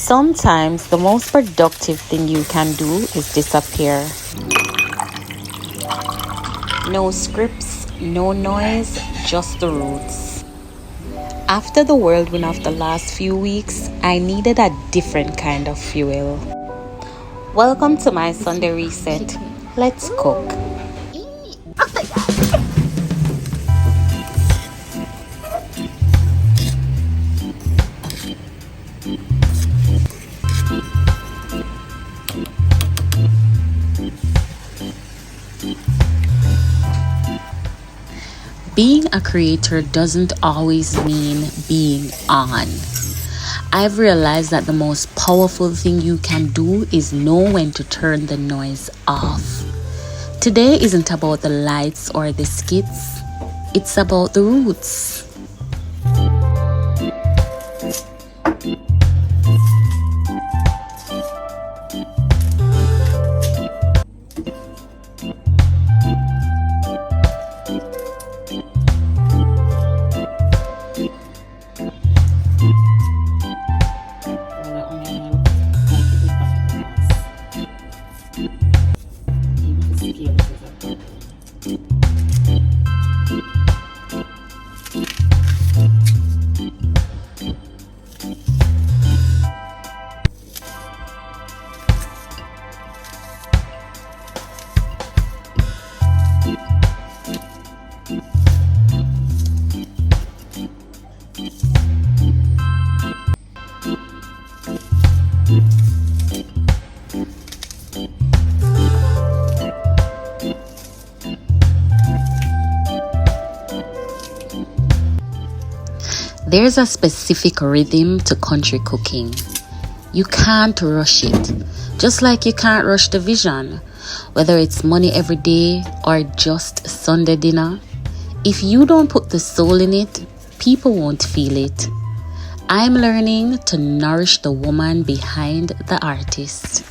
Sometimes the most productive thing you can do is disappear. No scripts, no noise, just the roots. After the whirlwind of the last few weeks, I needed a different kind of fuel. Welcome to my Sunday reset. Let's cook. Being a creator doesn't always mean being on. I've realized that the most powerful thing you can do is know when to turn the noise off. Today isn't about the lights or the skits, it's about the roots. There's a specific rhythm to country cooking. You can't rush it, just like you can't rush the vision, whether it's money every day or just Sunday dinner. If you don't put the soul in it, people won't feel it. I'm learning to nourish the woman behind the artist.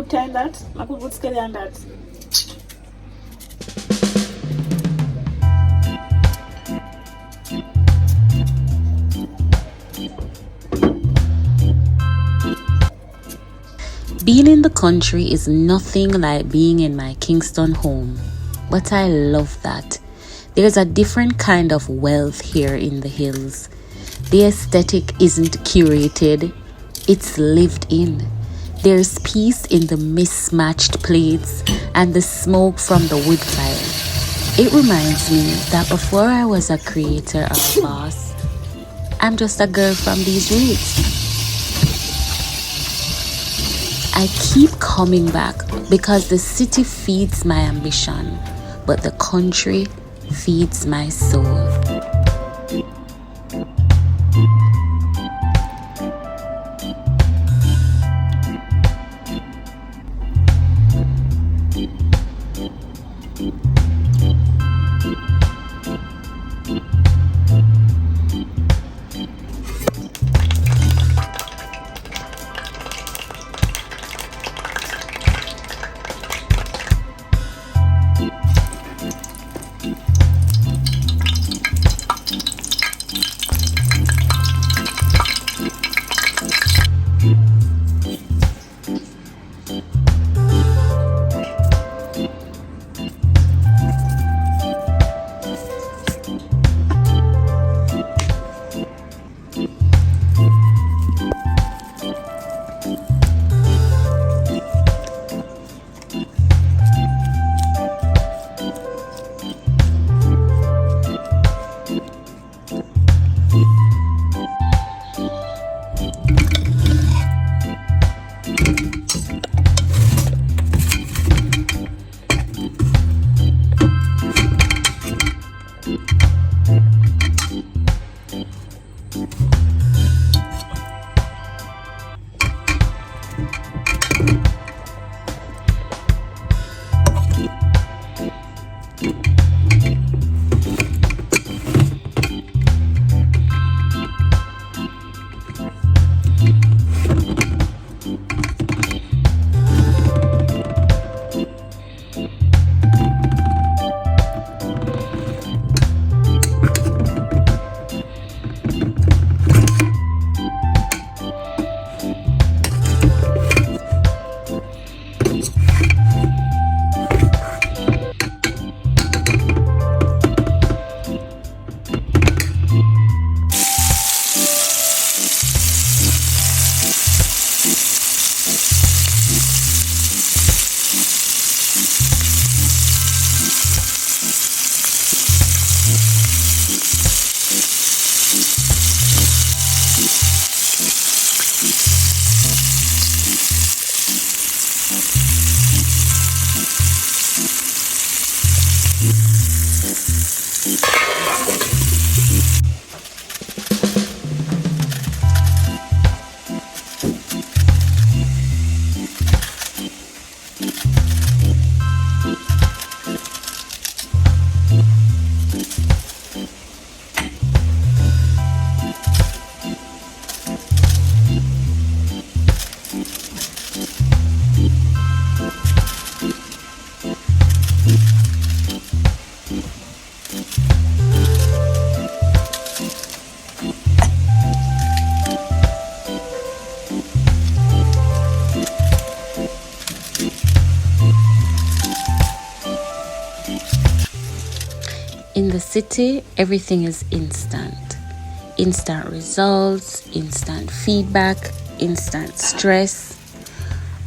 Time that, I could put scale on that. Being in the country is nothing like being in my Kingston home, but I love that. There's a different kind of wealth here in the hills. The aesthetic isn't curated, it's lived in. There's peace in the mismatched plates and the smoke from the wood fire. It reminds me that before I was a creator or a boss, I'm just a girl from these roots. I keep coming back because the city feeds my ambition, but the country feeds my soul. In the city, everything is instant. Instant results, instant feedback, instant stress.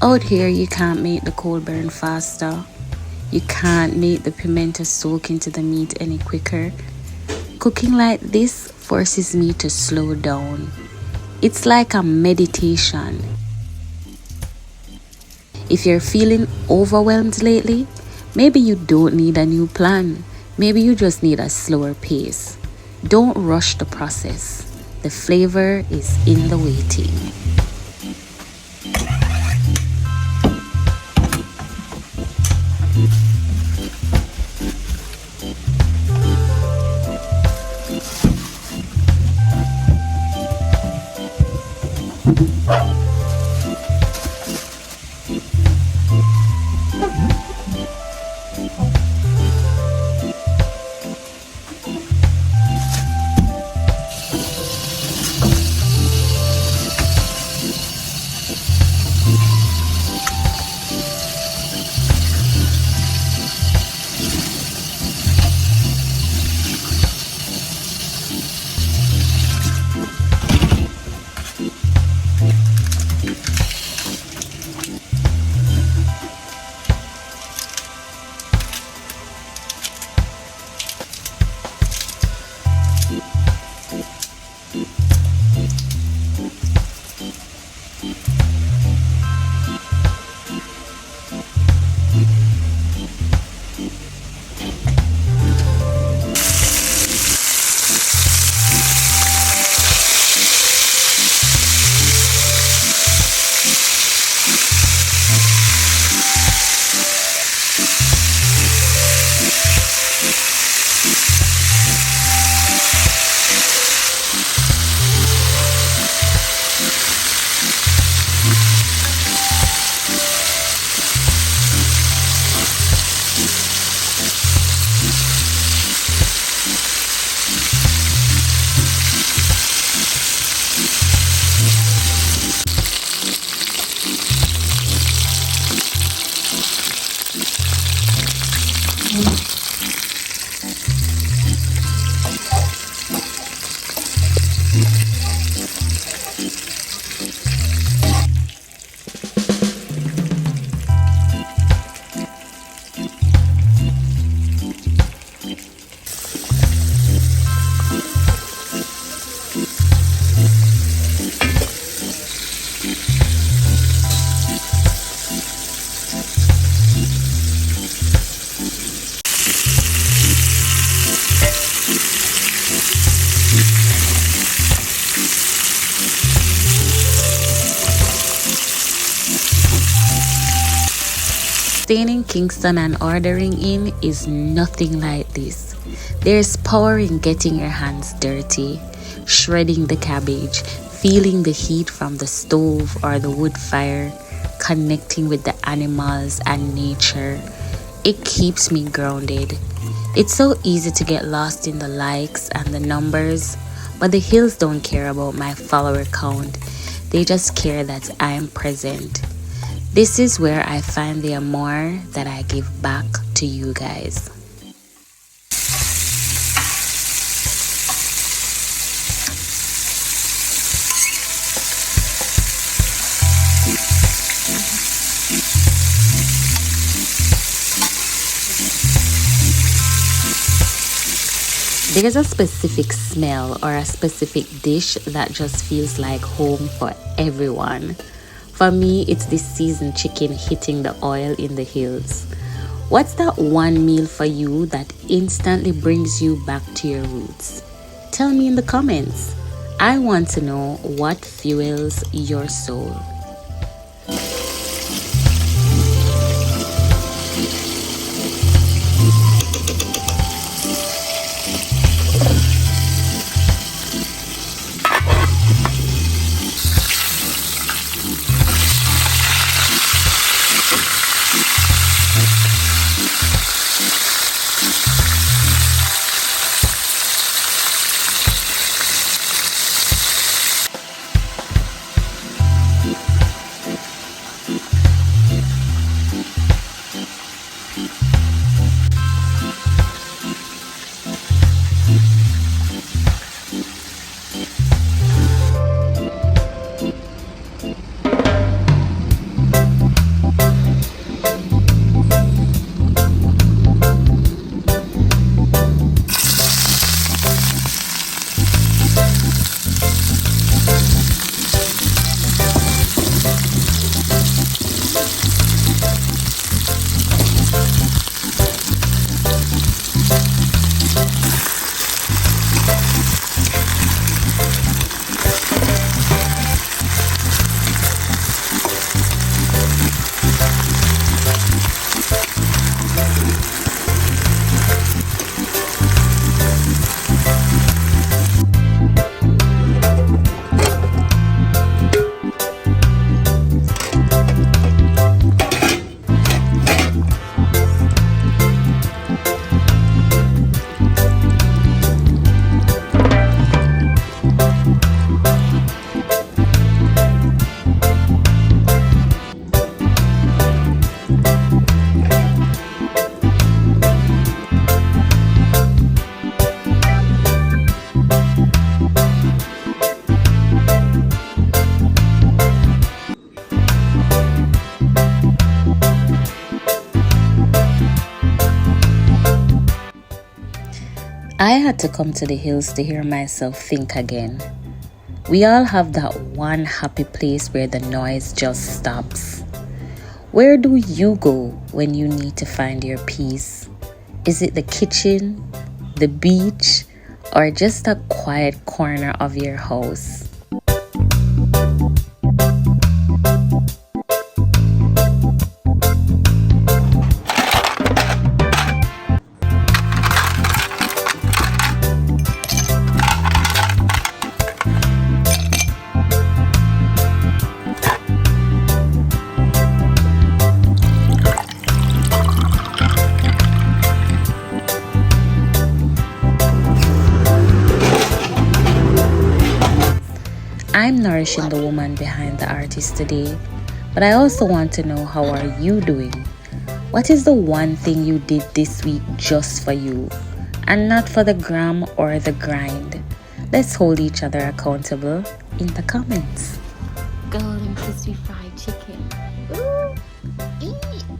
Out here, you can't make the coal burn faster. You can't make the pimento soak into the meat any quicker. Cooking like this forces me to slow down. It's like a meditation. If you're feeling overwhelmed lately, maybe you don't need a new plan. Maybe you just need a slower pace. Don't rush the process. The flavor is in the waiting. staying in Kingston and ordering in is nothing like this. There's power in getting your hands dirty, shredding the cabbage, feeling the heat from the stove or the wood fire, connecting with the animals and nature. It keeps me grounded. It's so easy to get lost in the likes and the numbers, but the hills don't care about my follower count. They just care that I am present. This is where I find the amor that I give back to you guys. There's a specific smell or a specific dish that just feels like home for everyone. For me, it's this seasoned chicken hitting the oil in the hills. What's that one meal for you that instantly brings you back to your roots? Tell me in the comments. I want to know what fuels your soul. I had to come to the hills to hear myself think again. We all have that one happy place where the noise just stops. Where do you go when you need to find your peace? Is it the kitchen, the beach, or just a quiet corner of your house? I'm nourishing the woman behind the artist today, but I also want to know, how are you doing? What is the one thing you did this week just for you and not for the gram or the grind? Let's hold each other accountable in the comments. Golden crispy fried chicken. Ooh. Eee.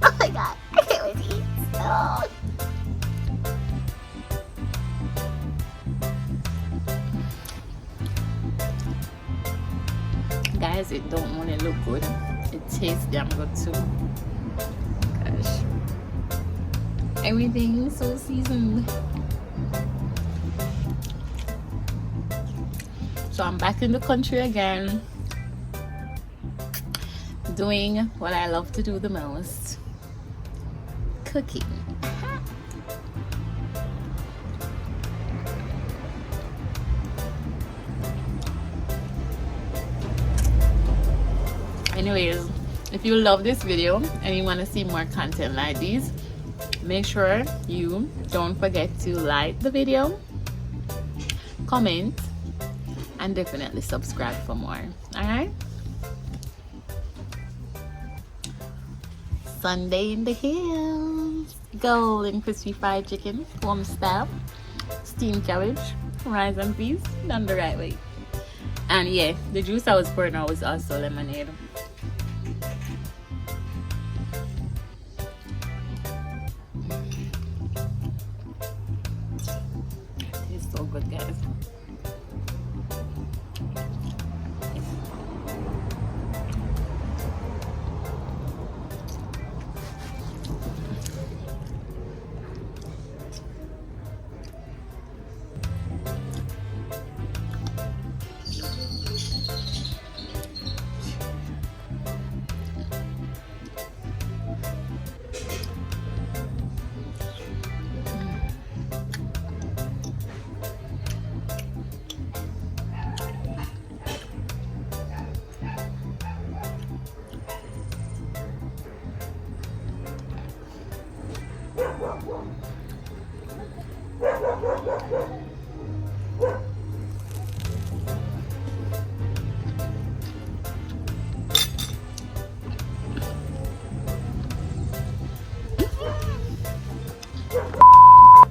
Oh my god, I can't wait to eat. Oh. Guys, it don't only look good, it tastes damn good too. Gosh, everything is so seasoned. So I'm back in the country again, doing what I love to do the most, cooking. Anyways, if you love this video and you want to see more content like these, make sure you don't forget to like the video, comment, and definitely subscribe for more. All right, Sunday in the hills, golden crispy fried chicken, home style, steamed cabbage, rice and peas, done the right way. And yeah, the juice I was pouring out was also lemonade. It's so good, guys.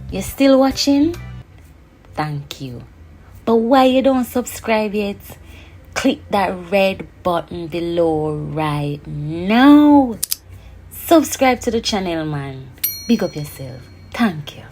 You still watching? Thank you. But why you don't subscribe yet? Click that red button below right now. Subscribe to the channel, man. Big up yourself. Thank you.